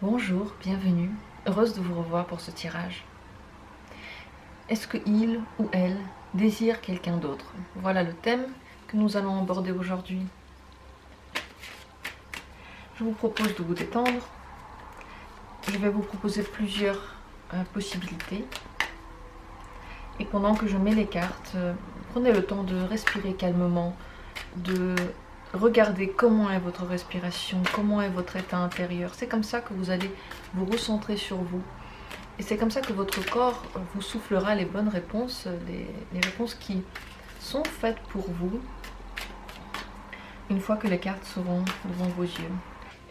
Bonjour, bienvenue, heureuse de vous revoir pour ce tirage. Est-ce que il ou elle désire quelqu'un d'autre? Voilà le thème que nous allons aborder aujourd'hui. Je vous propose de vous détendre. Je vais vous proposer plusieurs possibilités. Et pendant que je mets les cartes, prenez le temps de respirer calmement, de regardez comment est votre respiration, comment est votre état intérieur. C'est comme ça que vous allez vous recentrer sur vous. Et c'est comme ça que votre corps vous soufflera les bonnes réponses, les réponses qui sont faites pour vous, une fois que les cartes seront devant vos yeux.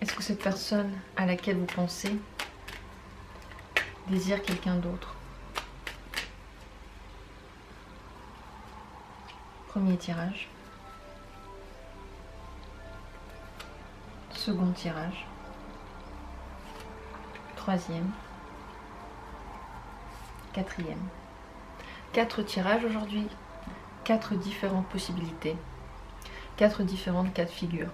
Est-ce que cette personne à laquelle vous pensez désire quelqu'un d'autre? Premier tirage. Second tirage. Troisième. Quatrième. 4 tirages aujourd'hui. 4 différentes possibilités. 4 différentes cas de figure.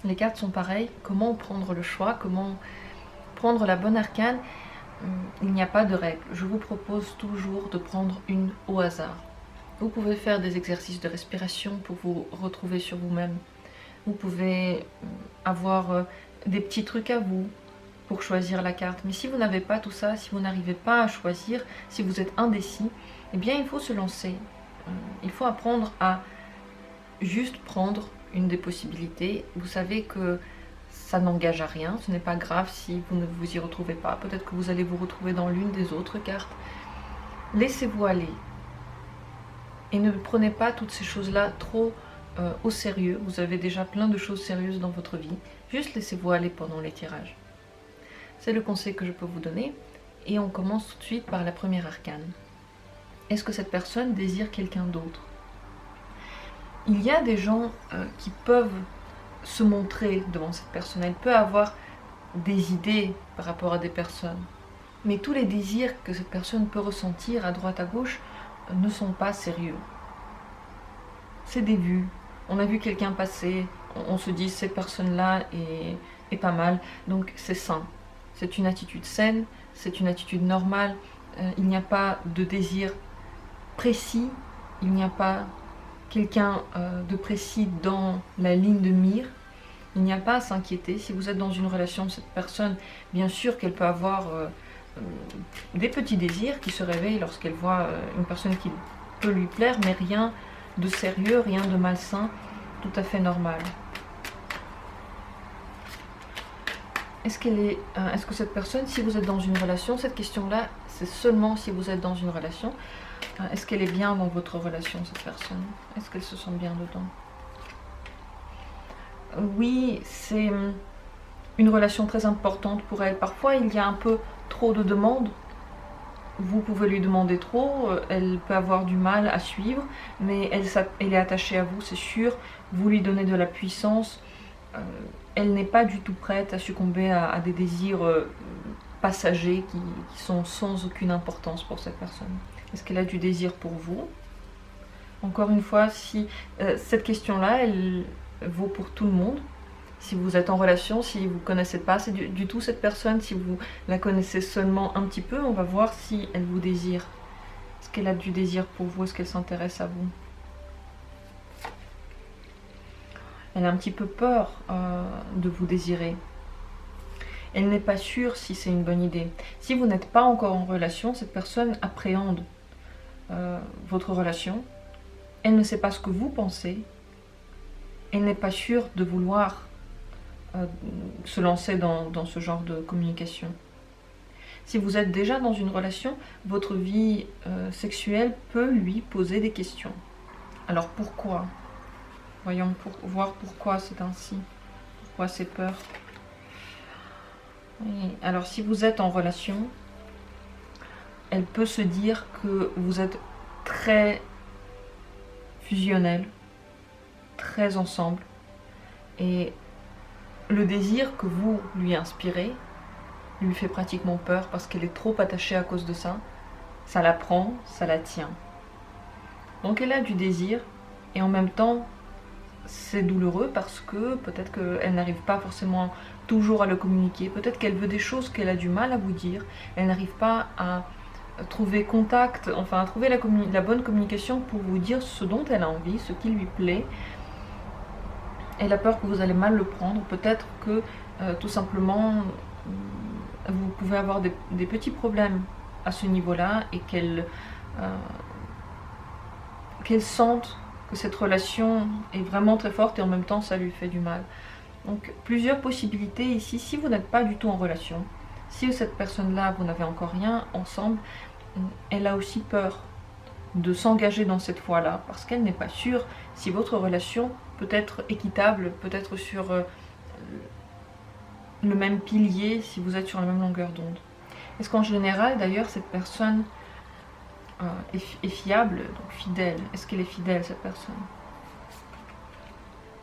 Les cartes sont pareilles. Comment prendre le choix? Comment prendre la bonne arcane? Il n'y a pas de règle. Je vous propose toujours de prendre une au hasard. Vous pouvez faire des exercices de respiration pour vous retrouver sur vous-même. Vous pouvez avoir des petits trucs à vous pour choisir la carte. Mais si vous n'avez pas tout ça, si vous n'arrivez pas à choisir, si vous êtes indécis, eh bien il faut se lancer. Il faut apprendre à juste prendre une des possibilités. Vous savez que ça n'engage à rien, ce n'est pas grave si vous ne vous y retrouvez pas. Peut-être que vous allez vous retrouver dans l'une des autres cartes. Laissez-vous aller. Et ne prenez pas toutes ces choses-là trop au sérieux. Vous avez déjà plein de choses sérieuses dans votre vie. Juste laissez-vous aller pendant les tirages. C'est le conseil que je peux vous donner. Et on commence tout de suite par la première arcane. Est-ce que cette personne désire quelqu'un d'autre? Il y a des gens qui peuvent se montrer devant cette personne. Elle peut avoir des idées par rapport à des personnes. Mais tous les désirs que cette personne peut ressentir à droite à gauche ne sont pas sérieux. C'est des vues. On a vu quelqu'un passer, on se dit cette personne-là est pas mal, donc c'est sain. C'est une attitude saine, c'est une attitude normale. Il n'y a pas de désir précis, il n'y a pas quelqu'un de précis dans la ligne de mire. Il n'y a pas à s'inquiéter. Si vous êtes dans une relation, cette personne, bien sûr qu'elle peut avoir des petits désirs qui se réveillent lorsqu'elle voit une personne qui peut lui plaire, mais rien de sérieux, rien de malsain, tout à fait normal. Est-ce que cette personne, si vous êtes dans une relation, cette question-là, c'est seulement si vous êtes dans une relation, est-ce qu'elle est bien dans votre relation, cette personne? Est-ce qu'elle se sent bien dedans? Oui, c'est une relation très importante pour elle. Parfois, il y a un peu trop de demandes. Vous pouvez lui demander trop, elle peut avoir du mal à suivre, mais elle est attachée à vous, c'est sûr. Vous lui donnez de la puissance. Elle n'est pas du tout prête à succomber à des désirs passagers qui sont sans aucune importance pour cette personne. Est-ce qu'elle a du désir pour vous? Encore une fois, si cette question-là, elle vaut pour tout le monde. Si vous êtes en relation, si vous ne connaissez pas du tout cette personne, si vous la connaissez seulement un petit peu, on va voir si elle vous désire. Est-ce qu'elle a du désir pour vous? Est-ce qu'elle s'intéresse à vous? Elle a un petit peu peur de vous désirer. Elle n'est pas sûre si c'est une bonne idée. Si vous n'êtes pas encore en relation, cette personne appréhende votre relation. Elle ne sait pas ce que vous pensez. Elle n'est pas sûre de vouloir se lancer dans ce genre de communication. Si vous êtes déjà dans une relation, votre vie sexuelle peut lui poser des questions. Alors pourquoi? Voyons voir pourquoi c'est ainsi. Pourquoi c'est peur? Oui. Alors si vous êtes en relation, elle peut se dire que vous êtes très fusionnels, très ensemble, et le désir que vous lui inspirez lui fait pratiquement peur parce qu'elle est trop attachée à cause de ça. Ça la prend, ça la tient. Donc elle a du désir et en même temps c'est douloureux parce que peut-être qu'elle n'arrive pas forcément toujours à le communiquer, peut-être qu'elle veut des choses qu'elle a du mal à vous dire, elle n'arrive pas à trouver contact, enfin à trouver la bonne communication pour vous dire ce dont elle a envie, ce qui lui plaît. Elle a peur que vous allez mal le prendre, peut-être que tout simplement vous pouvez avoir des petits problèmes à ce niveau-là et qu'elle sente que cette relation est vraiment très forte et en même temps ça lui fait du mal. Donc plusieurs possibilités ici, si vous n'êtes pas du tout en relation, si cette personne-là, vous n'avez encore rien ensemble, elle a aussi peur de s'engager dans cette voie-là parce qu'elle n'est pas sûre si votre relation peut être équitable, peut être sur le même pilier, si vous êtes sur la même longueur d'onde. Est-ce qu'en général, d'ailleurs, cette personne est fiable, donc fidèle? Est-ce qu'elle est fidèle, cette personne?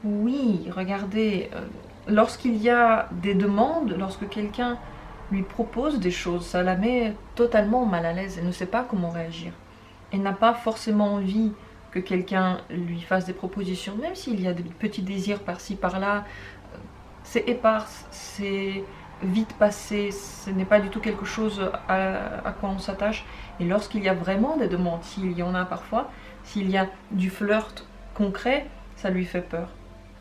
Oui, regardez, lorsqu'il y a des demandes, lorsque quelqu'un lui propose des choses, ça la met totalement mal à l'aise. Elle ne sait pas comment réagir. Elle n'a pas forcément envie que quelqu'un lui fasse des propositions, même s'il y a des petits désirs par-ci, par-là. C'est éparse, c'est vite passé, ce n'est pas du tout quelque chose à quoi on s'attache. Et lorsqu'il y a vraiment des demandes, s'il y en a parfois, s'il y a du flirt concret, ça lui fait peur.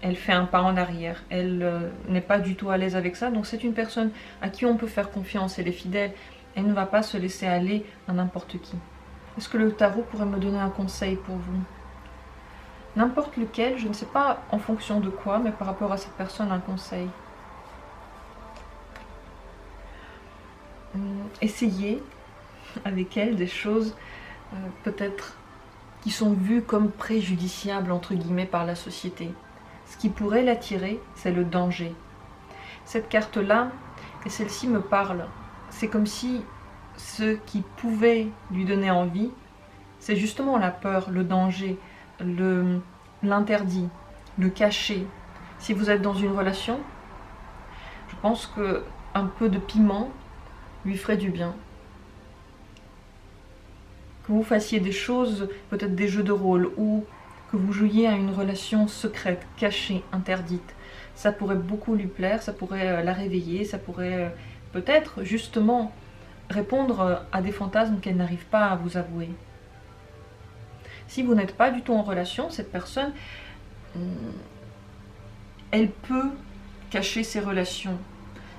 Elle fait un pas en arrière, elle n'est pas du tout à l'aise avec ça, donc c'est une personne à qui on peut faire confiance, elle est fidèle, elle ne va pas se laisser aller à n'importe qui. Est-ce que le tarot pourrait me donner un conseil pour vous? N'importe lequel, je ne sais pas en fonction de quoi, mais par rapport à cette personne, un conseil. Essayez avec elle des choses peut-être qui sont vues comme préjudiciables entre guillemets par la société. Ce qui pourrait l'attirer, c'est le danger. Cette carte-là, et celle-ci me parle, c'est comme si ce qui pouvait lui donner envie, c'est justement la peur, le danger, l'interdit, le caché. Si vous êtes dans une relation, je pense qu'un peu de piment lui ferait du bien. Que vous fassiez des choses, peut-être des jeux de rôle, ou que vous jouiez à une relation secrète, cachée, interdite. Ça pourrait beaucoup lui plaire, ça pourrait la réveiller, ça pourrait peut-être justement répondre à des fantasmes qu'elle n'arrive pas à vous avouer. Si vous n'êtes pas du tout en relation, cette personne, elle peut cacher ses relations.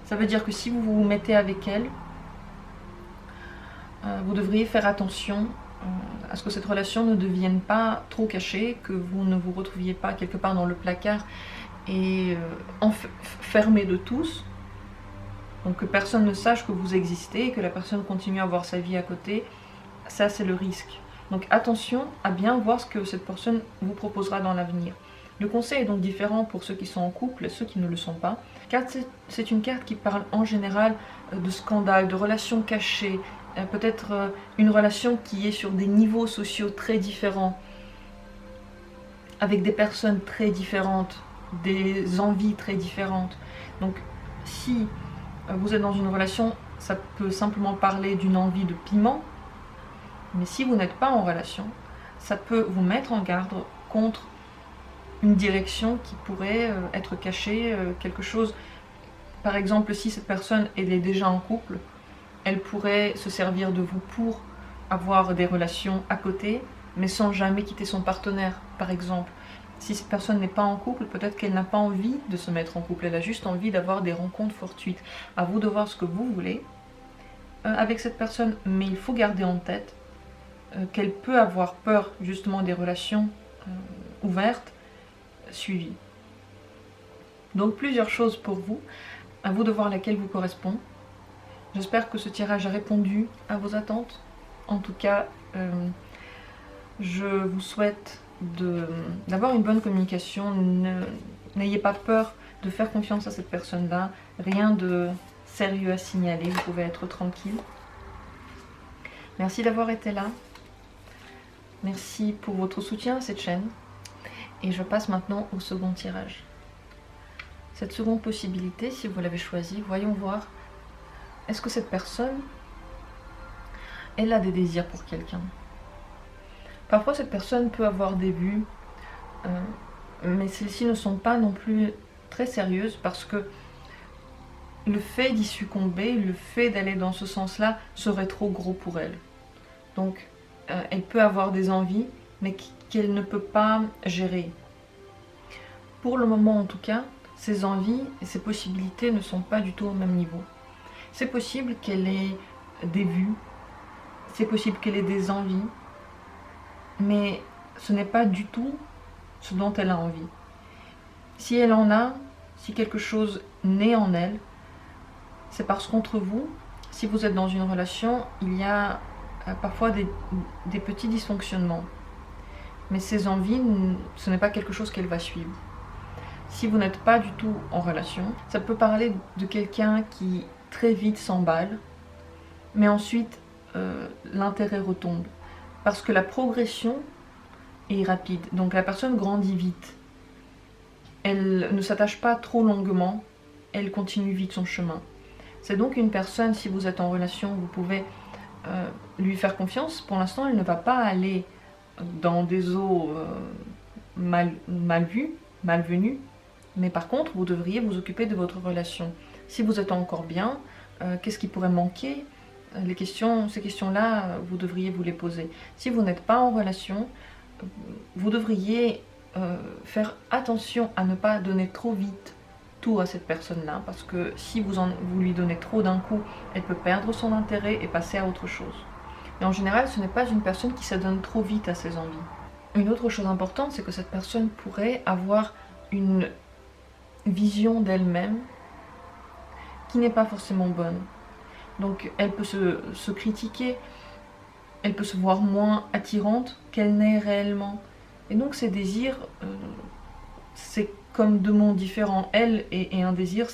Ça veut dire que si vous vous mettez avec elle, vous devriez faire attention à ce que cette relation ne devienne pas trop cachée, que vous ne vous retrouviez pas quelque part dans le placard et fermé de tous, donc que personne ne sache que vous existez et que la personne continue à avoir sa vie à côté. Ça, c'est le risque. Donc attention à bien voir ce que cette personne vous proposera dans l'avenir. Le conseil est donc différent pour ceux qui sont en couple et ceux qui ne le sont pas, car c'est une carte qui parle en général de scandales, de relations cachées, peut-être une relation qui est sur des niveaux sociaux très différents, avec des personnes très différentes, des envies très différentes. Donc si vous êtes dans une relation, ça peut simplement parler d'une envie de piment, mais si vous n'êtes pas en relation, ça peut vous mettre en garde contre une direction qui pourrait être cachée, quelque chose. Par exemple, si cette personne elle est déjà en couple, elle pourrait se servir de vous pour avoir des relations à côté, mais sans jamais quitter son partenaire, par exemple. Si cette personne n'est pas en couple, peut-être qu'elle n'a pas envie de se mettre en couple, elle a juste envie d'avoir des rencontres fortuites. À vous de voir ce que vous voulez avec cette personne, mais il faut garder en tête qu'elle peut avoir peur justement des relations ouvertes, suivies. Donc plusieurs choses pour vous, à vous de voir laquelle vous correspond. J'espère que ce tirage a répondu à vos attentes. En tout cas, je vous souhaite d'avoir une bonne communication. N'ayez pas peur de faire confiance à cette personne-là. Rien de sérieux à signaler, vous pouvez être tranquille. Merci d'avoir été là. Merci pour votre soutien à cette chaîne. Et je passe maintenant au second tirage. Cette seconde possibilité, si vous l'avez choisie, voyons voir. Est-ce que cette personne, elle a des désirs pour quelqu'un? Parfois, cette personne peut avoir des vues mais celles-ci ne sont pas non plus très sérieuses parce que le fait d'y succomber, le fait d'aller dans ce sens-là serait trop gros pour elle. Donc elle peut avoir des envies, mais qu'elle ne peut pas gérer. Pour le moment en tout cas, ses envies et ses possibilités ne sont pas du tout au même niveau. C'est possible qu'elle ait des vues, c'est possible qu'elle ait des envies, mais ce n'est pas du tout ce dont elle a envie. Si elle en a, si quelque chose naît en elle, c'est parce qu'entre vous, si vous êtes dans une relation, il y a parfois des petits dysfonctionnements. Mais ces envies, ce n'est pas quelque chose qu'elle va suivre. Si vous n'êtes pas du tout en relation, ça peut parler de quelqu'un qui très vite s'emballe, mais ensuite l'intérêt retombe. Parce que la progression est rapide, donc la personne grandit vite. Elle ne s'attache pas trop longuement, elle continue vite son chemin. C'est donc une personne, si vous êtes en relation, vous pouvez lui faire confiance. Pour l'instant, elle ne va pas aller dans des eaux mal vues, malvenues, mais par contre, vous devriez vous occuper de votre relation. Si vous êtes encore bien, qu'est-ce qui pourrait manquer? Ces questions-là, vous devriez vous les poser. Si vous n'êtes pas en relation, vous devriez faire attention à ne pas donner trop vite tout à cette personne-là, parce que si vous lui donnez trop d'un coup, elle peut perdre son intérêt et passer à autre chose. Mais en général, ce n'est pas une personne qui s'adonne trop vite à ses envies. Une autre chose importante, c'est que cette personne pourrait avoir une vision d'elle-même qui n'est pas forcément bonne. Donc elle peut se critiquer, elle peut se voir moins attirante qu'elle n'est réellement. Et donc ses désirs, c'est comme deux mondes différents. Elle et un désir,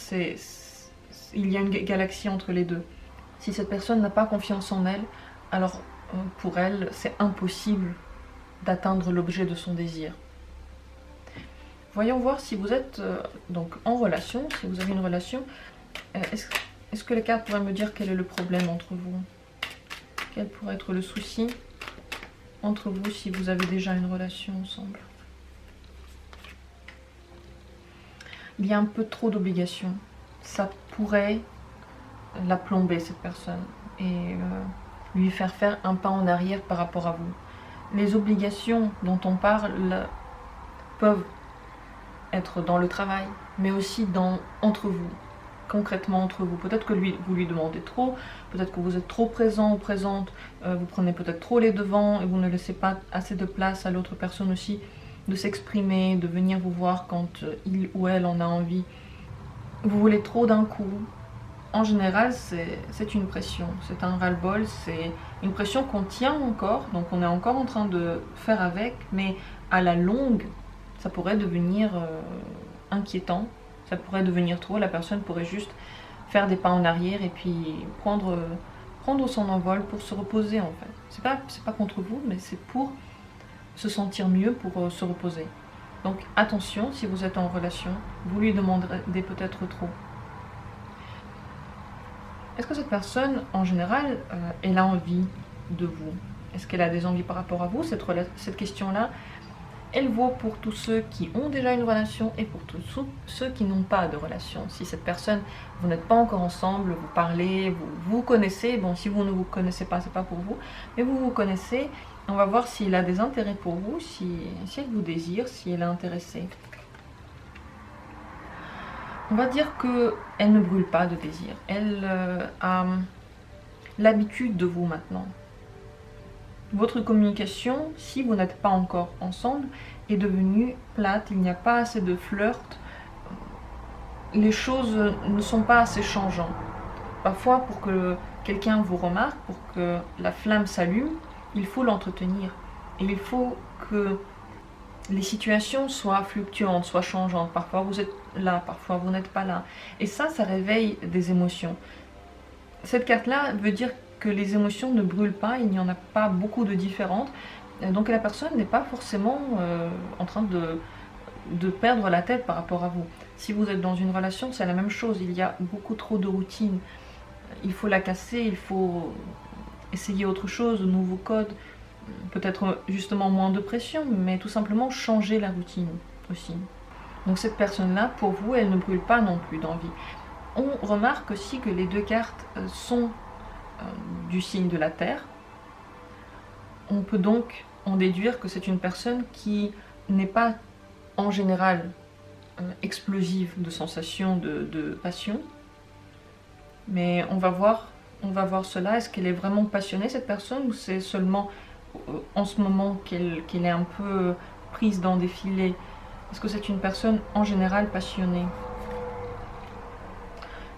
il y a une galaxie entre les deux. Si cette personne n'a pas confiance en elle, alors pour elle, c'est impossible d'atteindre l'objet de son désir. Voyons voir si vous êtes donc en relation, si vous avez une relation. Est-ce que les cartes pourraient me dire quel est le problème entre vous? Quel pourrait être le souci entre vous si vous avez déjà une relation ensemble? Il y a un peu trop d'obligations. Ça pourrait la plomber, cette personne, et lui faire un pas en arrière par rapport à vous. Les obligations dont on parle peuvent être dans le travail, mais aussi entre vous, concrètement entre vous. Peut-être que vous lui demandez trop, peut-être que vous êtes trop présent ou présente, vous prenez peut-être trop les devants et vous ne laissez pas assez de place à l'autre personne aussi de s'exprimer, de venir vous voir quand il ou elle en a envie. Vous voulez trop d'un coup. En général, c'est une pression, c'est un ras-le-bol, c'est une pression qu'on tient encore, donc on est encore en train de faire avec, mais à la longue, ça pourrait devenir inquiétant, ça pourrait devenir trop, la personne pourrait juste faire des pas en arrière et puis prendre son envol pour se reposer en fait. C'est pas contre vous, mais c'est pour se sentir mieux, pour se reposer. Donc attention, si vous êtes en relation, vous lui demanderez peut-être trop. Est-ce que cette personne, en général, elle a envie de vous? Est-ce qu'elle a des envies par rapport à vous? Cette question-là, elle vaut pour tous ceux qui ont déjà une relation et pour tous ceux qui n'ont pas de relation. Si cette personne, vous n'êtes pas encore ensemble, vous parlez, vous vous connaissez, bon, si vous ne vous connaissez pas, c'est pas pour vous, mais vous vous connaissez, on va voir s'il a des intérêts pour vous, si elle vous désire, si elle est intéressée. On va dire qu'elle ne brûle pas de désir. Elle a l'habitude de vous maintenant. Votre communication, si vous n'êtes pas encore ensemble, est devenue plate. Il n'y a pas assez de flirt. Les choses ne sont pas assez changeantes. Parfois, pour que quelqu'un vous remarque, pour que la flamme s'allume, il faut l'entretenir. Et il faut que les situations soient fluctuantes, soient changeantes. Parfois vous êtes là, parfois vous n'êtes pas là. Et ça réveille des émotions. Cette carte-là veut dire que les émotions ne brûlent pas, il n'y en a pas beaucoup de différentes. Donc la personne n'est pas forcément en train de perdre la tête par rapport à vous. Si vous êtes dans une relation, c'est la même chose. Il y a beaucoup trop de routine. Il faut la casser, il faut essayer autre chose, de nouveaux codes. Peut-être justement moins de pression, mais tout simplement changer la routine. autre signe. Donc cette personne-là, pour vous, elle ne brûle pas non plus d'envie. On remarque aussi que les 2 cartes sont du signe de la Terre. On peut donc en déduire que c'est une personne qui n'est pas en général explosive de sensations, de passion. Mais on va voir cela. Est-ce qu'elle est vraiment passionnée, cette personne, ou c'est seulement en ce moment qu'elle est un peu prise dans des filets? Est-ce que c'est une personne en général passionnée?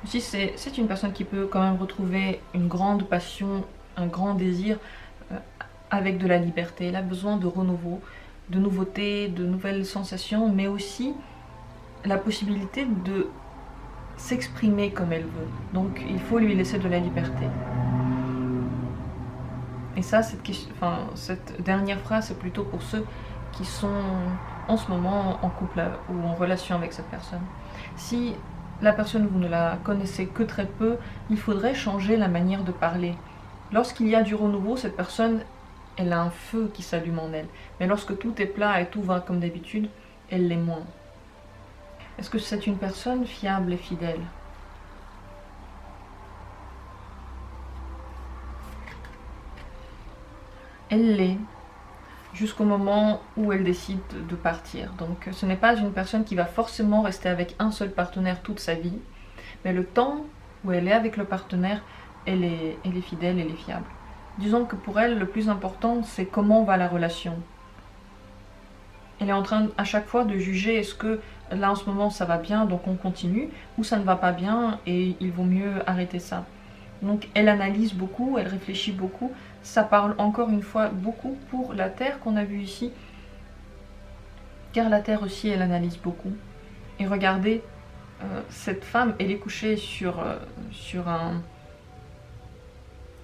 Aussi, c'est une personne qui peut quand même retrouver une grande passion, un grand désir avec de la liberté. Elle a besoin de renouveau, de nouveautés, de nouvelles sensations, mais aussi la possibilité de s'exprimer comme elle veut. Donc il faut lui laisser de la liberté. Et ça, cette dernière phrase, c'est plutôt pour ceux qui sont en ce moment en couple ou en relation avec cette personne. Si la personne, vous ne la connaissez que très peu, il faudrait changer la manière de parler. Lorsqu'il y a du renouveau, cette personne, elle a un feu qui s'allume en elle. Mais lorsque tout est plat et tout va comme d'habitude, elle l'est moins. Est-ce que c'est une personne fiable et fidèle? Elle l'est, jusqu'au moment où elle décide de partir. Donc ce n'est pas une personne qui va forcément rester avec un seul partenaire toute sa vie, mais le temps où elle est avec le partenaire, elle est fidèle, elle est fiable. Disons que pour elle, le plus important, c'est comment va la relation. Elle est en train à chaque fois de juger, est-ce que là en ce moment ça va bien, donc on continue, ou ça ne va pas bien et il vaut mieux arrêter ça. Donc elle analyse beaucoup, elle réfléchit beaucoup, ça parle encore une fois beaucoup pour la Terre qu'on a vue ici, car la Terre aussi elle analyse beaucoup. Et regardez, cette femme, elle est couchée sur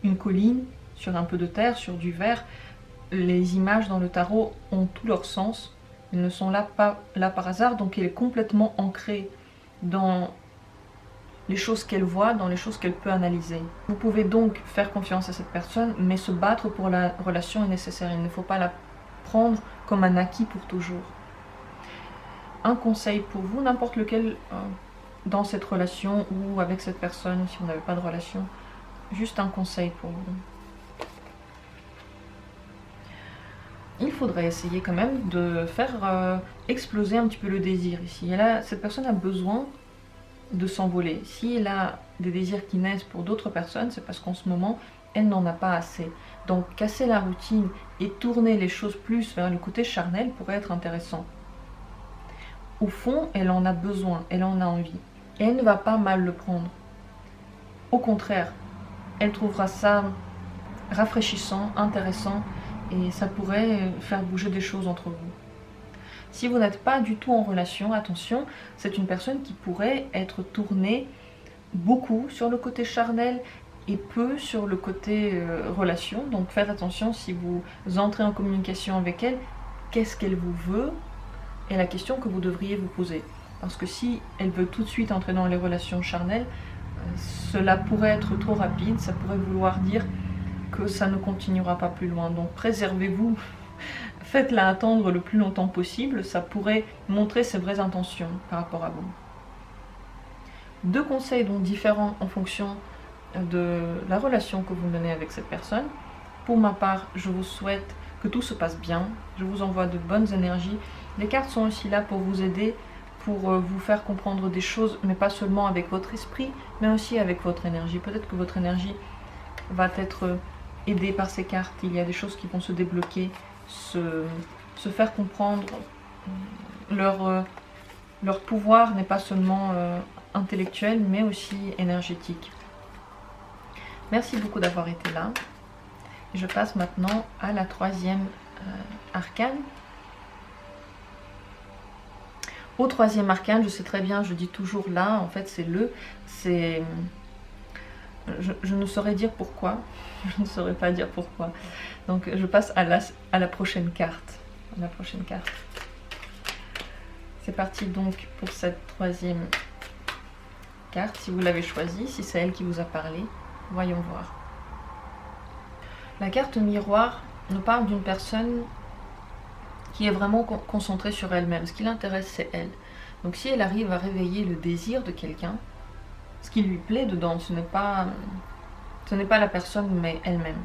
une colline, sur un peu de terre, sur du verre. Les images dans le tarot ont tout leur sens, elles ne sont pas là par hasard, donc elle est complètement ancrée dans les choses qu'elle voit, dans les choses qu'elle peut analyser. Vous pouvez donc faire confiance à cette personne, mais se battre pour la relation est nécessaire. Il ne faut pas la prendre comme un acquis pour toujours. Un conseil pour vous, n'importe lequel, dans cette relation ou avec cette personne, si vous n'avez pas de relation, juste un conseil pour vous. Il faudrait essayer quand même de faire exploser un petit peu le désir ici. Et là, cette personne a besoin de s'envoler. Si elle a des désirs qui naissent pour d'autres personnes, c'est parce qu'en ce moment, elle n'en a pas assez. Donc casser la routine et tourner les choses plus vers le côté charnel pourrait être intéressant. Au fond, elle en a besoin, elle en a envie. Et elle ne va pas mal le prendre. Au contraire, elle trouvera ça rafraîchissant, intéressant, et ça pourrait faire bouger des choses entre vous. Si vous n'êtes pas du tout en relation, attention, c'est une personne qui pourrait être tournée beaucoup sur le côté charnel et peu sur le côté relation. Donc faites attention si vous entrez en communication avec elle, qu'est-ce qu'elle vous veut est la question que vous devriez vous poser. Parce que si elle veut tout de suite entrer dans les relations charnelles, cela pourrait être trop rapide, ça pourrait vouloir dire que ça ne continuera pas plus loin. Donc préservez-vous, faites-la attendre le plus longtemps possible, ça pourrait montrer ses vraies intentions par rapport à vous. 2 conseils donc différents en fonction de la relation que vous menez avec cette personne. Pour ma part, je vous souhaite que tout se passe bien, je vous envoie de bonnes énergies. Les cartes sont aussi là pour vous aider, pour vous faire comprendre des choses, mais pas seulement avec votre esprit, mais aussi avec votre énergie. Peut-être que votre énergie va être aidée par ces cartes, il y a des choses qui vont se débloquer, se faire comprendre. Leur pouvoir n'est pas seulement intellectuel, mais aussi énergétique. Merci beaucoup d'avoir été là. Je passe maintenant à la 3e arcane. Au 3e arcane, je sais très bien, je dis toujours là, en fait c'est je ne saurais dire pourquoi, je ne saurais pas dire pourquoi. Donc je passe à la prochaine carte. C'est parti donc pour cette 3e carte, si vous l'avez choisie, si c'est elle qui vous a parlé. Voyons voir. La carte miroir nous parle d'une personne qui est vraiment concentrée sur elle-même. Ce qui l'intéresse, c'est elle. Donc si elle arrive à réveiller le désir de quelqu'un, ce qui lui plaît dedans, ce n'est pas la personne, mais elle-même.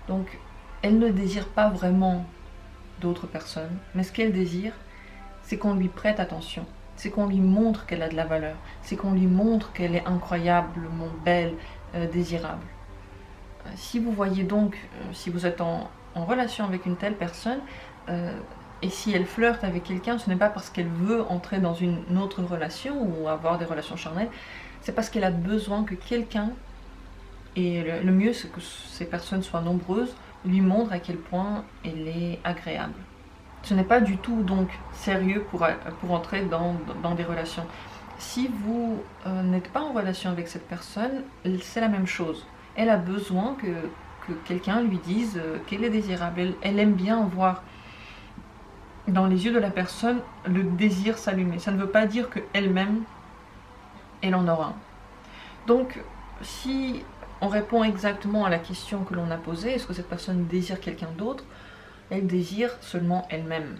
Donc elle ne désire pas vraiment d'autres personnes, mais ce qu'elle désire, c'est qu'on lui prête attention, c'est qu'on lui montre qu'elle a de la valeur, c'est qu'on lui montre qu'elle est incroyablement belle, désirable. Si vous voyez donc, si vous êtes en relation avec une telle personne, et si elle flirte avec quelqu'un, ce n'est pas parce qu'elle veut entrer dans une autre relation ou avoir des relations charnelles, c'est parce qu'elle a besoin que quelqu'un, et le mieux c'est que ces personnes soient nombreuses, lui montre à quel point elle est agréable. Ce n'est pas du tout donc sérieux pour entrer dans des relations. Si vous n'êtes pas en relation avec cette personne, c'est la même chose. Elle a besoin que quelqu'un lui dise qu'elle est désirable. Elle aime bien voir dans les yeux de la personne le désir s'allumer. Ça ne veut pas dire qu'elle-même, elle en aura un. Donc, si on répond exactement à la question que l'on a posée, est-ce que cette personne désire quelqu'un d'autre? Elle désire seulement elle-même.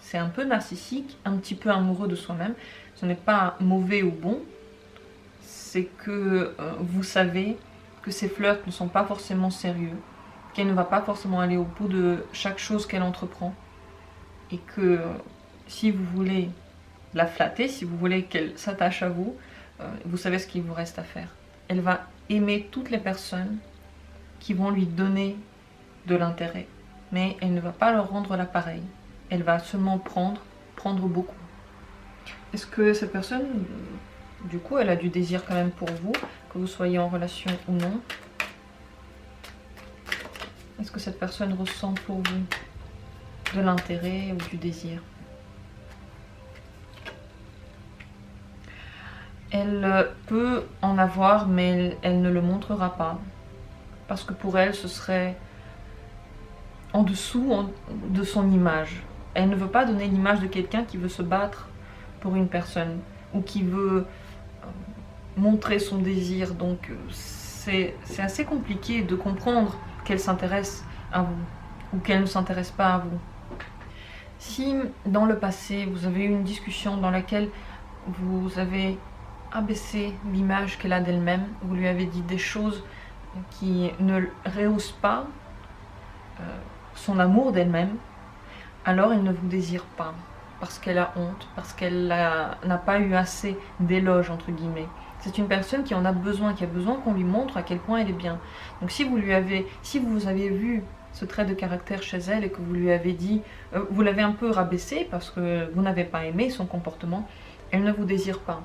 C'est un peu narcissique, un petit peu amoureux de soi-même. Ce n'est pas mauvais ou bon, c'est que vous savez que ces flirts ne sont pas forcément sérieux, qu'elle ne va pas forcément aller au bout de chaque chose qu'elle entreprend, et que si vous voulez la flatter, si vous voulez qu'elle s'attache à vous, vous savez ce qu'il vous reste à faire. Elle va aimer toutes les personnes qui vont lui donner de l'intérêt, mais elle ne va pas leur rendre l'appareil. Elle va seulement prendre beaucoup. Est-ce que cette personne, du coup, elle a du désir quand même pour vous, que vous soyez en relation ou non? Est-ce que cette personne ressent pour vous de l'intérêt ou du désir? Elle peut en avoir, mais elle ne le montrera pas. Parce que pour elle, ce serait en dessous de son image. Elle ne veut pas donner l'image de quelqu'un qui veut se battre pour une personne ou qui veut montrer son désir. Donc c'est assez compliqué de comprendre qu'elle s'intéresse à vous ou qu'elle ne s'intéresse pas à vous. Si dans le passé vous avez eu une discussion dans laquelle vous avez abaissé l'image qu'elle a d'elle-même, vous lui avez dit des choses qui ne rehaussent pas son amour d'elle-même, alors elle ne vous désire pas, parce qu'elle a honte, parce qu'elle n'a pas eu assez d'éloges, entre guillemets. C'est une personne qui en a besoin, qui a besoin qu'on lui montre à quel point elle est bien. Donc si vous avez vu ce trait de caractère chez elle et que vous lui avez dit, vous l'avez un peu rabaissé parce que vous n'avez pas aimé son comportement, elle ne vous désire pas.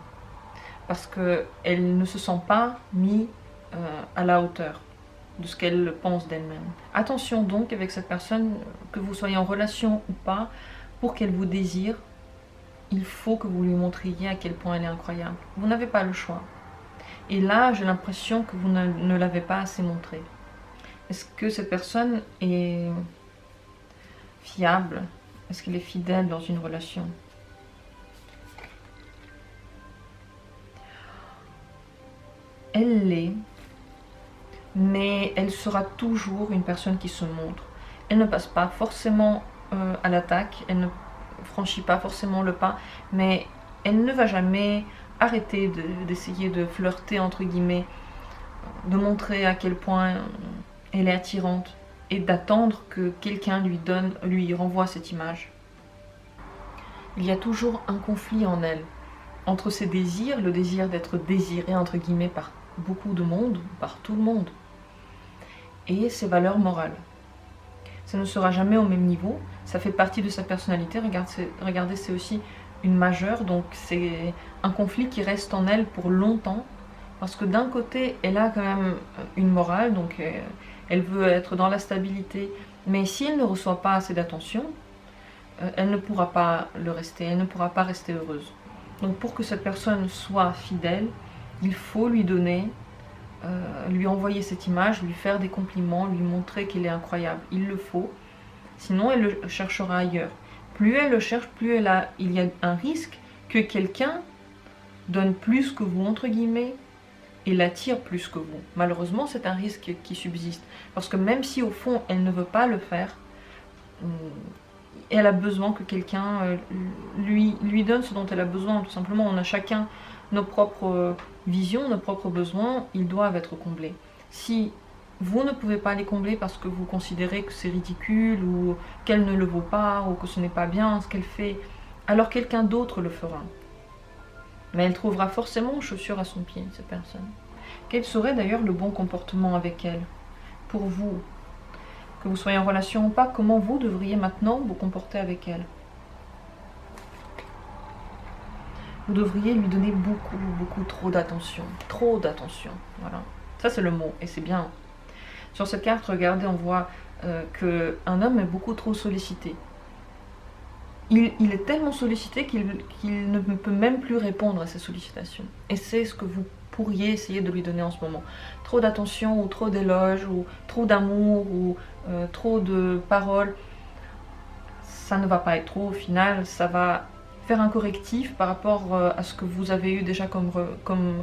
Parce qu'elle ne se sent pas mise à la hauteur de ce qu'elle pense d'elle-même. Attention donc avec cette personne, que vous soyez en relation ou pas, pour qu'elle vous désire, il faut que vous lui montriez à quel point elle est incroyable. Vous n'avez pas le choix. Et là, j'ai l'impression que vous ne l'avez pas assez montré. Est-ce que cette personne est fiable? Est-ce qu'elle est fidèle dans une relation? Elle l'est, mais elle sera toujours une personne qui se montre. Elle ne passe pas forcément à l'attaque, elle ne franchit pas forcément le pas, mais elle ne va jamais arrêter d'essayer de flirter, entre guillemets, de montrer à quel point elle est attirante et d'attendre que quelqu'un lui renvoie cette image. Il y a toujours un conflit en elle, entre ses désirs, le désir d'être désiré, entre guillemets, par beaucoup de monde, par tout le monde, et ses valeurs morales. Ça ne sera jamais au même niveau, ça fait partie de sa personnalité. Regardez, c'est aussi une majeure, donc c'est un conflit qui reste en elle pour longtemps, parce que d'un côté, elle a quand même une morale, donc elle veut être dans la stabilité, mais si elle ne reçoit pas assez d'attention, elle ne pourra pas le rester, elle ne pourra pas rester heureuse. Donc pour que cette personne soit fidèle, il faut lui donner, lui envoyer cette image, lui faire des compliments, lui montrer qu'elle est incroyable. Il le faut, sinon elle le cherchera ailleurs. Plus elle le cherche, plus il y a un risque que quelqu'un donne plus que vous, entre guillemets, et l'attire plus que vous. Malheureusement, c'est un risque qui subsiste. Parce que même si au fond, elle ne veut pas le faire, elle a besoin que quelqu'un lui donne ce dont elle a besoin, tout simplement. On a chacun nos propres visions, nos propres besoins, ils doivent être comblés. Si vous ne pouvez pas les combler parce que vous considérez que c'est ridicule ou qu'elle ne le vaut pas ou que ce n'est pas bien ce qu'elle fait, alors quelqu'un d'autre le fera. Mais elle trouvera forcément chaussure à son pied, cette personne. Quel serait d'ailleurs le bon comportement avec elle? Pour vous, que vous soyez en relation ou pas, comment vous devriez maintenant vous comporter avec elle? Vous devriez lui donner beaucoup trop d'attention. Trop d'attention, voilà. Ça c'est le mot, et c'est bien. Sur cette carte, regardez, on voit qu'un homme est beaucoup trop sollicité. Il est tellement sollicité qu'il ne peut même plus répondre à ces sollicitations. Et c'est ce que vous pourriez essayer de lui donner en ce moment. Trop d'attention, ou trop d'éloges, ou trop d'amour, ou trop de paroles. Ça ne va pas être trop, au final, ça va faire un correctif par rapport à ce que vous avez eu déjà comme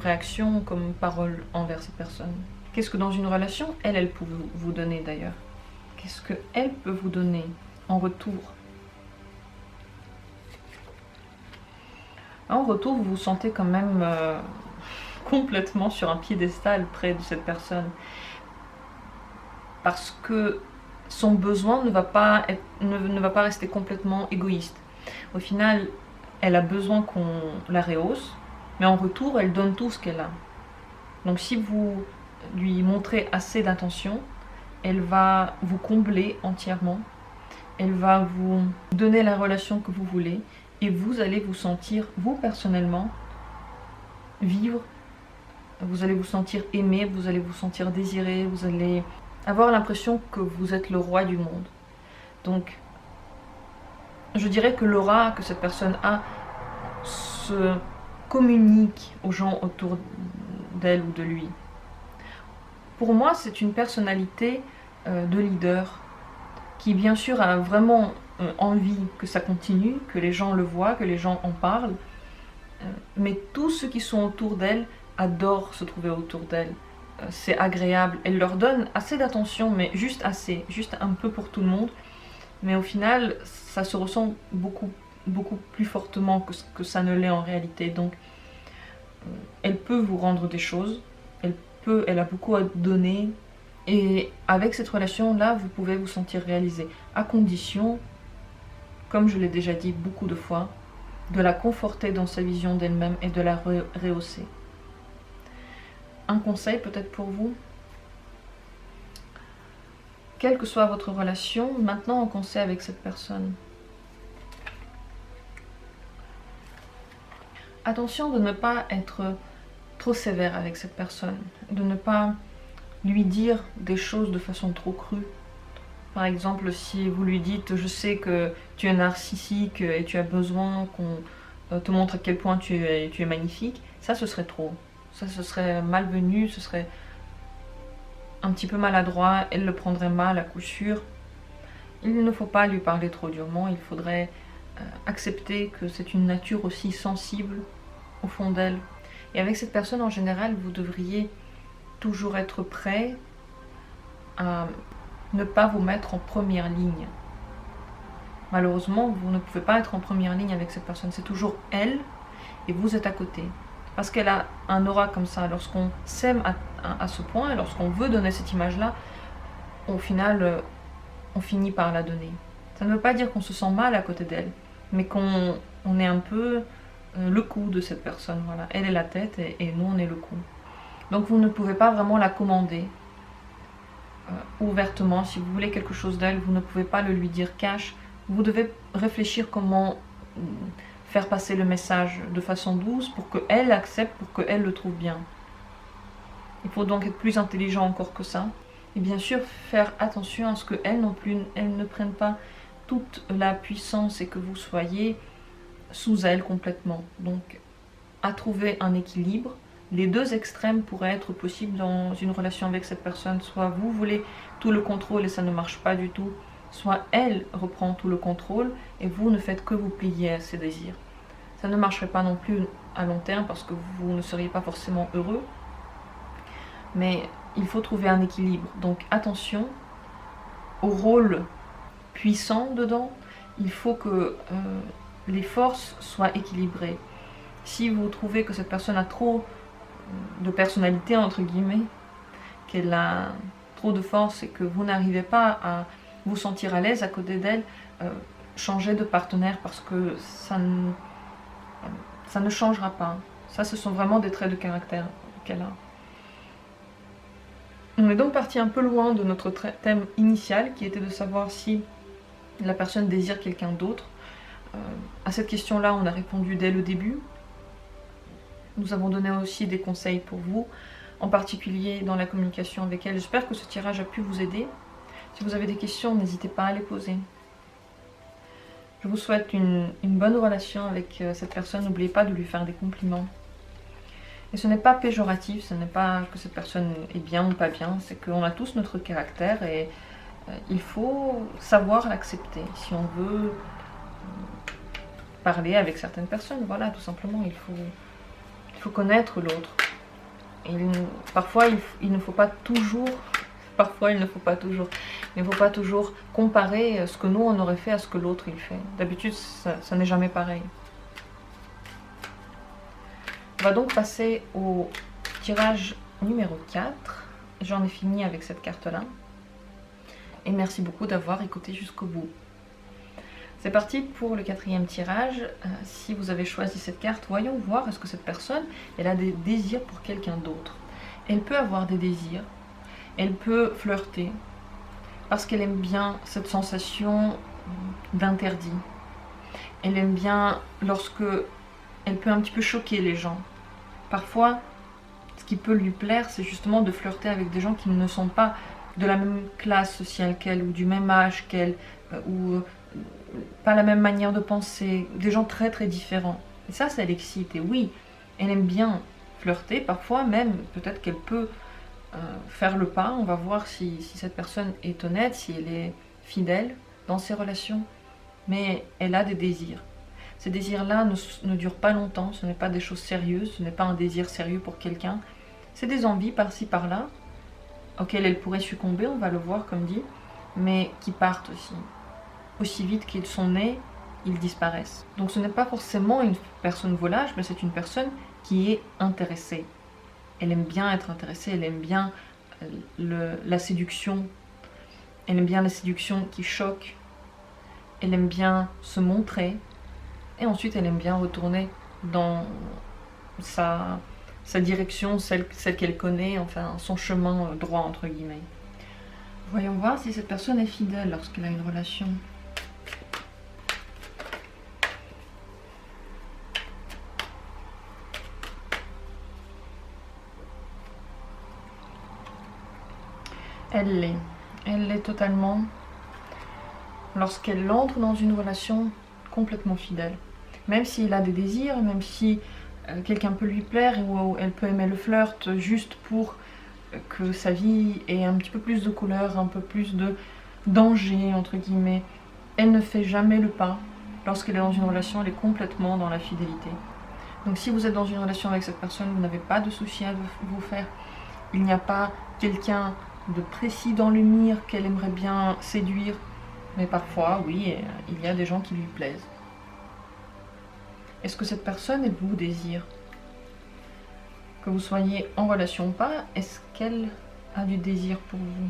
réaction, comme parole envers cette personne. Qu'est-ce que dans une relation, elle peut vous donner d'ailleurs? Qu'est-ce qu'elle peut vous donner en retour? En retour, vous vous sentez quand même complètement sur un piédestal près de cette personne. Parce que son besoin ne va pas rester complètement égoïste. Au final, elle a besoin qu'on la rehausse, mais en retour, elle donne tout ce qu'elle a. Donc si vous lui montrez assez d'attention, elle va vous combler entièrement, elle va vous donner la relation que vous voulez, et vous allez vous sentir, vous personnellement, vivre, vous allez vous sentir aimé, vous allez vous sentir désiré, vous allez avoir l'impression que vous êtes le roi du monde. Donc, je dirais que l'aura que cette personne a se communique aux gens autour d'elle ou de lui. Pour moi, c'est une personnalité de leader qui, bien sûr, a vraiment envie que ça continue, que les gens le voient, que les gens en parlent. Mais tous ceux qui sont autour d'elle adorent se trouver autour d'elle. C'est agréable. Elle leur donne assez d'attention, mais juste assez, juste un peu pour tout le monde. Mais au final, ça se ressent beaucoup plus fortement que ça ne l'est en réalité. Donc, elle peut vous rendre des choses, elle a beaucoup à donner, et avec cette relation-là, vous pouvez vous sentir réalisé, à condition, comme je l'ai déjà dit beaucoup de fois, de la conforter dans sa vision d'elle-même et de la rehausser. Un conseil peut-être pour vous, quelle que soit votre relation, maintenant en conseil avec cette personne. Attention de ne pas être trop sévère avec cette personne, de ne pas lui dire des choses de façon trop crue. Par exemple, si vous lui dites « je sais que tu es narcissique et tu as besoin qu'on te montre à quel point tu es magnifique », ça ce serait trop. Ça ce serait malvenu, ce serait un petit peu maladroit, elle le prendrait mal à coup sûr. Il ne faut pas lui parler trop durement, il faudrait accepter que c'est une nature aussi sensible au fond d'elle. Et avec cette personne en général, vous devriez toujours être prêt à ne pas vous mettre en première ligne. Malheureusement, vous ne pouvez pas être en première ligne avec cette personne. C'est toujours elle et vous êtes à côté. Parce qu'elle a un aura comme ça. Lorsqu'on s'aime à ce point et lorsqu'on veut donner cette image-là, au final, on finit par la donner. Ça ne veut pas dire qu'on se sent mal à côté d'elle, mais qu'on est un peu le cou de cette personne. Voilà. Elle est la tête et nous, on est le cou. Donc vous ne pouvez pas vraiment la commander ouvertement. Si vous voulez quelque chose d'elle, vous ne pouvez pas le lui dire cash. Vous devez réfléchir comment faire passer le message de façon douce pour qu'elle accepte, pour qu'elle le trouve bien. Il faut donc être plus intelligent encore que ça. Et bien sûr, faire attention à ce qu'elle non plus, elle ne prenne pas toute la puissance et que vous soyez sous elle complètement. Donc, à trouver un équilibre. Les deux extrêmes pourraient être possibles dans une relation avec cette personne. Soit vous voulez tout le contrôle et ça ne marche pas du tout, soit elle reprend tout le contrôle et vous ne faites que vous plier à ses désirs. Ça ne marcherait pas non plus à long terme parce que vous ne seriez pas forcément heureux. Mais il faut trouver un équilibre. Donc attention au rôle puissant dedans il faut que les forces soient équilibrées. Si vous trouvez que cette personne a trop de personnalité, entre guillemets, qu'elle a trop de force et que vous n'arrivez pas à vous sentir à l'aise à côté d'elle, changez de partenaire parce que ça ne changera pas. Ça, ce sont vraiment des traits de caractère qu'elle a. On est donc parti un peu loin de notre thème initial qui était de savoir si la personne désire quelqu'un d'autre. À cette question-là, on a répondu dès le début. Nous avons donné aussi des conseils pour vous, en particulier dans la communication avec elle. J'espère que ce tirage a pu vous aider. Si vous avez des questions, n'hésitez pas à les poser. Je vous souhaite une bonne relation avec cette personne. N'oubliez pas de lui faire des compliments. Et ce n'est pas péjoratif, ce n'est pas que cette personne est bien ou pas bien, c'est qu'on a tous notre caractère et il faut savoir l'accepter. Si on veut parler avec certaines personnes, voilà, tout simplement, il faut connaître l'autre. Parfois, il ne faut pas toujours, il ne faut pas toujours comparer ce que nous on aurait fait à ce que l'autre il fait. D'habitude, ça n'est jamais pareil. On va donc passer au tirage numéro 4. J'en ai fini avec cette carte-là. Et merci beaucoup d'avoir écouté jusqu'au bout. C'est parti pour le 4e tirage. Si vous avez choisi cette carte, voyons voir est-ce que cette personne elle a des désirs pour quelqu'un d'autre. Elle peut avoir des désirs, elle peut flirter, parce qu'elle aime bien cette sensation d'interdit. Elle aime bien lorsque elle peut un petit peu choquer les gens. Parfois, ce qui peut lui plaire, c'est justement de flirter avec des gens qui ne sont pas de la même classe sociale qu'elle, ou du même âge qu'elle, ou pas la même manière de penser, des gens très très différents. Et ça l'excite. Et oui, elle aime bien flirter, parfois même, peut-être qu'elle peut faire le pas. On va voir si cette personne est honnête, si elle est fidèle dans ses relations. Mais elle a des désirs. Ces désirs-là ne durent pas longtemps, ce n'est pas des choses sérieuses, ce n'est pas un désir sérieux pour quelqu'un. C'est des envies par-ci par-là, auxquelles elle pourrait succomber, on va le voir comme dit, mais qui partent aussi. Aussi vite qu'ils sont nés, ils disparaissent. Donc ce n'est pas forcément une personne volage, mais c'est une personne qui est intéressée. Elle aime bien être intéressée, elle aime bien la séduction, elle aime bien la séduction qui choque, elle aime bien se montrer, et ensuite elle aime bien retourner dans sa direction, celle qu'elle connaît, enfin son chemin droit entre guillemets. Voyons voir si cette personne est fidèle lorsqu'elle a une relation. Elle l'est totalement lorsqu'elle entre dans une relation complètement fidèle. Même s'il a des désirs, même si quelqu'un peut lui plaire ou elle peut aimer le flirt juste pour que sa vie ait un petit peu plus de couleur, un peu plus de danger entre guillemets, elle ne fait jamais le pas. Lorsqu'elle est dans une relation, elle est complètement dans la fidélité. Donc si vous êtes dans une relation avec cette personne, vous n'avez pas de souci à vous faire. Il n'y a pas quelqu'un de précis dans le mire qu'elle aimerait bien séduire, mais parfois, oui, il y a des gens qui lui plaisent. Est-ce que cette personne, elle vous désire? Que vous soyez en relation ou pas, est-ce qu'elle a du désir pour vous?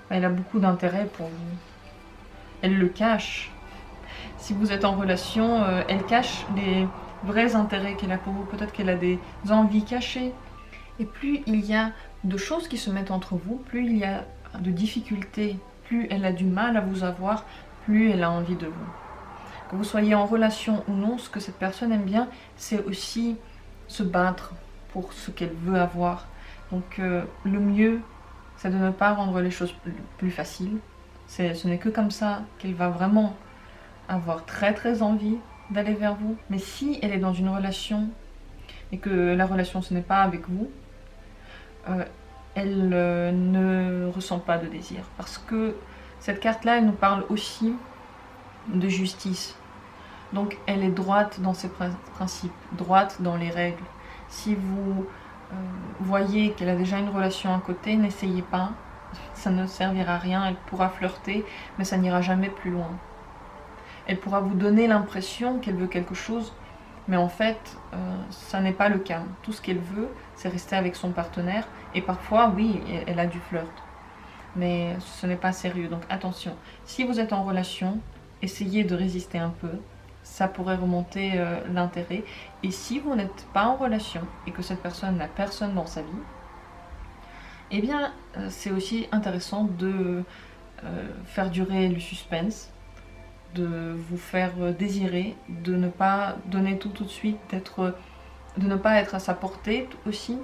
Elle a beaucoup d'intérêt pour vous. Elle le cache. Si vous êtes en relation, elle cache les vrais intérêts qu'elle a pour vous. Peut-être qu'elle a des envies cachées. Et plus il y a de choses qui se mettent entre vous, plus il y a de difficultés, plus elle a du mal à vous avoir, plus elle a envie de vous. Que vous soyez en relation ou non, ce que cette personne aime bien, c'est aussi se battre pour ce qu'elle veut avoir. Donc le mieux, c'est de ne pas rendre les choses plus faciles. Ce n'est que comme ça qu'elle va vraiment avoir très très envie d'aller vers vous. Mais si elle est dans une relation et que la relation ce n'est pas avec vous, elle ne ressent pas de désir. Parce que cette carte-là, elle nous parle aussi de justice. Donc elle est droite dans ses principes, droite dans les règles. Si vous voyez qu'elle a déjà une relation à côté, n'essayez pas ça ne servira à rien. Elle pourra flirter, mais ça n'ira jamais plus loin. Elle pourra vous donner l'impression qu'elle veut quelque chose, mais en fait, ça n'est pas le cas. Tout ce qu'elle veut, c'est rester avec son partenaire. Et parfois, oui, elle a du flirt. Mais ce n'est pas sérieux, donc attention. Si vous êtes en relation, essayez de résister un peu. Ça pourrait remonter l'intérêt. Et si vous n'êtes pas en relation et que cette personne n'a personne dans sa vie, eh bien, c'est aussi intéressant de faire durer le suspense, de vous faire désirer, de ne pas donner tout de suite, de ne pas être à sa portée aussi.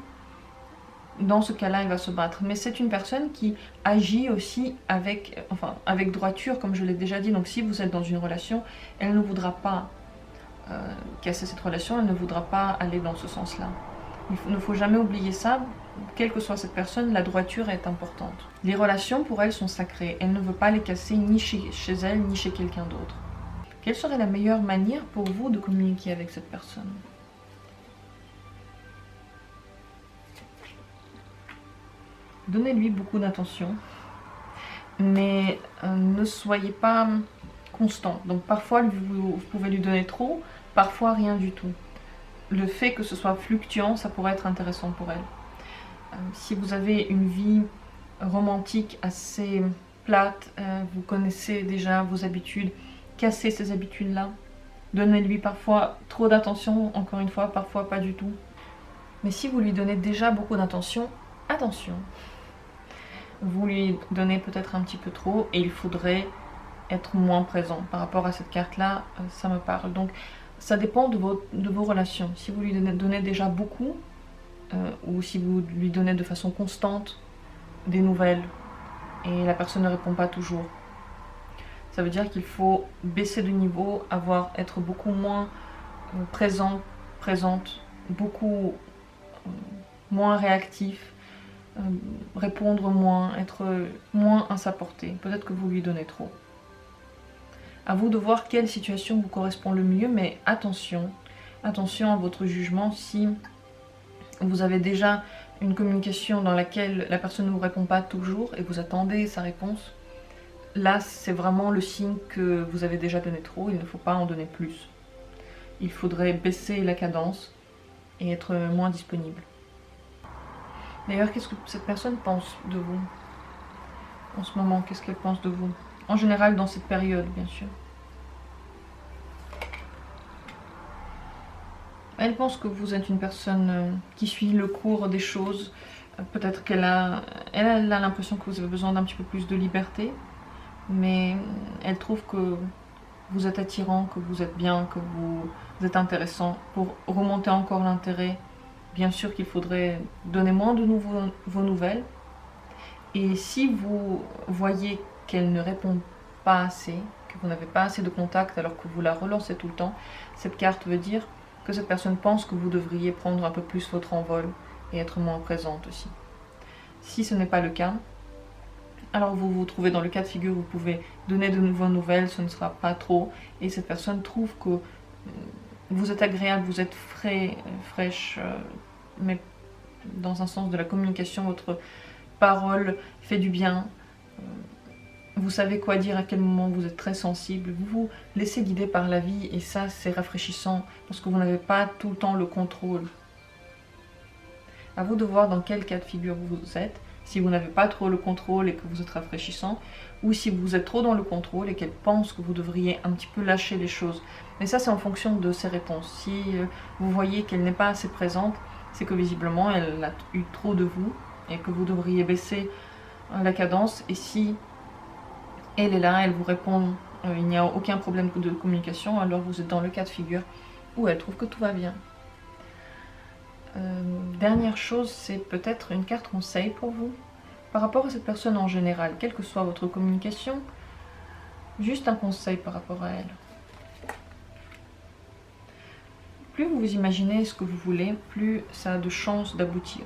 Dans ce cas-là, il va se battre. Mais c'est une personne qui agit aussi avec droiture, comme je l'ai déjà dit. Donc si vous êtes dans une relation, elle ne voudra pas casser cette relation, elle ne voudra pas aller dans ce sens-là. Il ne faut jamais oublier ça. Quelle que soit cette personne, la droiture est importante. Les relations, pour elle, sont sacrées. Elle ne veut pas les casser ni chez elle, ni chez quelqu'un d'autre. Quelle serait la meilleure manière pour vous de communiquer avec cette personne ? Donnez-lui beaucoup d'attention, mais ne soyez pas constant. Donc parfois, vous pouvez lui donner trop, parfois rien du tout. Le fait que ce soit fluctuant, ça pourrait être intéressant pour elle. Si vous avez une vie romantique assez plate, vous connaissez déjà vos habitudes, cassez ces habitudes-là. Donnez-lui parfois trop d'attention, encore une fois, parfois pas du tout. Mais si vous lui donnez déjà beaucoup d'attention, attention. Vous lui donnez peut-être un petit peu trop et il faudrait être moins présent. Par rapport à cette carte-là, ça me parle. Donc ça dépend de vos relations. Si vous lui donnez déjà beaucoup, ou si vous lui donnez de façon constante des nouvelles et la personne ne répond pas toujours, ça veut dire qu'il faut baisser de niveau, être beaucoup moins présente, beaucoup moins réactif, répondre moins, être moins à sa portée. Peut-être que vous lui donnez trop. À vous de voir quelle situation vous correspond le mieux, mais attention à votre jugement. Si vous avez déjà une communication dans laquelle la personne ne vous répond pas toujours et vous attendez sa réponse, là c'est vraiment le signe que vous avez déjà donné trop, il ne faut pas en donner plus. Il faudrait baisser la cadence et être moins disponible. D'ailleurs, qu'est-ce que cette personne pense de vous en ce moment? Qu'est-ce qu'elle pense de vous? En général, dans cette période, bien sûr. Elle pense que vous êtes une personne qui suit le cours des choses. Peut-être qu'elle a l'impression que vous avez besoin d'un petit peu plus de liberté, mais elle trouve que vous êtes attirant, que vous êtes bien, que vous êtes intéressant. Pour remonter encore l'intérêt, bien sûr qu'il faudrait donner moins de vos nouvelles. Et si vous voyez qu'elle ne répond pas assez, que vous n'avez pas assez de contact alors que vous la relancez tout le temps, cette carte veut dire que cette personne pense que vous devriez prendre un peu plus votre envol et être moins présente aussi. Si ce n'est pas le cas, alors vous vous trouvez dans le cas de figure où vous pouvez donner de nouvelles nouvelles, ce ne sera pas trop, et cette personne trouve que vous êtes agréable, vous êtes fraîche, mais dans un sens de la communication, votre parole fait du bien, vous savez quoi dire, à quel moment vous êtes très sensible, vous vous laissez guider par la vie et ça c'est rafraîchissant parce que vous n'avez pas tout le temps le contrôle. À vous de voir dans quel cas de figure vous êtes, si vous n'avez pas trop le contrôle et que vous êtes rafraîchissant, ou si vous êtes trop dans le contrôle et qu'elle pense que vous devriez un petit peu lâcher les choses. Mais ça c'est en fonction de ses réponses. Si vous voyez qu'elle n'est pas assez présente, c'est que visiblement elle a eu trop de vous et que vous devriez baisser la cadence. Et si elle est là, elle vous répond, il n'y a aucun problème de communication, alors vous êtes dans le cas de figure où elle trouve que tout va bien. Dernière chose, c'est peut-être une carte conseil pour vous, par rapport à cette personne en général, quelle que soit votre communication, juste un conseil par rapport à elle. Plus vous vous imaginez ce que vous voulez, plus ça a de chances d'aboutir.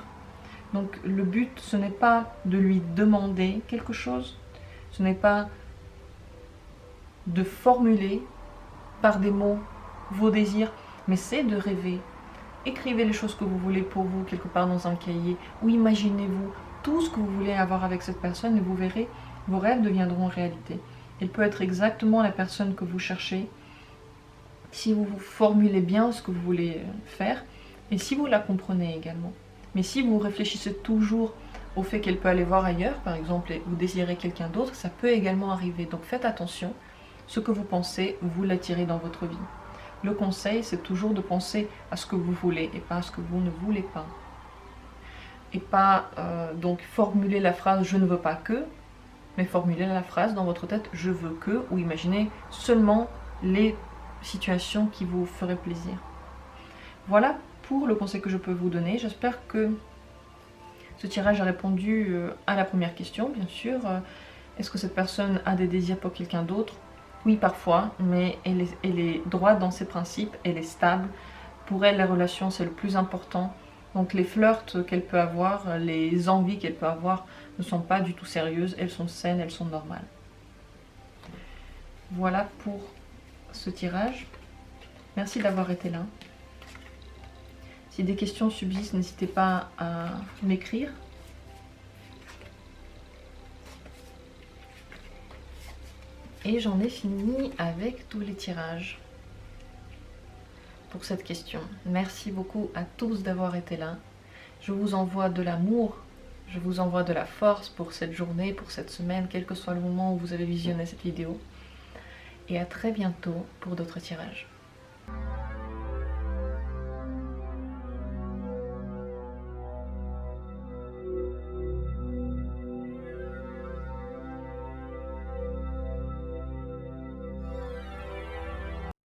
Donc le but, ce n'est pas de lui demander quelque chose, ce n'est pas de formuler par des mots vos désirs, mais c'est de rêver. Écrivez les choses que vous voulez pour vous quelque part dans un cahier, ou imaginez-vous tout ce que vous voulez avoir avec cette personne et vous verrez, vos rêves deviendront réalité. Il peut être exactement la personne que vous cherchez si vous formulez bien ce que vous voulez faire et si vous la comprenez également. Mais si vous réfléchissez toujours au fait qu'elle peut aller voir ailleurs, par exemple, et vous désirez quelqu'un d'autre, ça peut également arriver. Donc faites attention, ce que vous pensez, vous l'attirez dans votre vie. Le conseil, c'est toujours de penser à ce que vous voulez et pas à ce que vous ne voulez pas. Et pas donc formuler la phrase « je ne veux pas que », mais formuler la phrase dans votre tête « je veux que » ou imaginez seulement les situations qui vous feraient plaisir. Voilà pour le conseil que je peux vous donner. J'espère que ce tirage a répondu à la première question, bien sûr. Est-ce que cette personne a des désirs pour quelqu'un d'autre? Oui, parfois, mais elle est droite dans ses principes, elle est stable. Pour elle, la relation, c'est le plus important. Donc les flirts qu'elle peut avoir, les envies qu'elle peut avoir ne sont pas du tout sérieuses, elles sont saines, elles sont normales. Voilà pour ce tirage. Merci d'avoir été là. Si des questions subsistent, n'hésitez pas à m'écrire. Et j'en ai fini avec tous les tirages pour cette question. Merci beaucoup à tous d'avoir été là. Je vous envoie de l'amour, je vous envoie de la force pour cette journée, pour cette semaine, quel que soit le moment où vous avez visionné cette vidéo. Et à très bientôt pour d'autres tirages.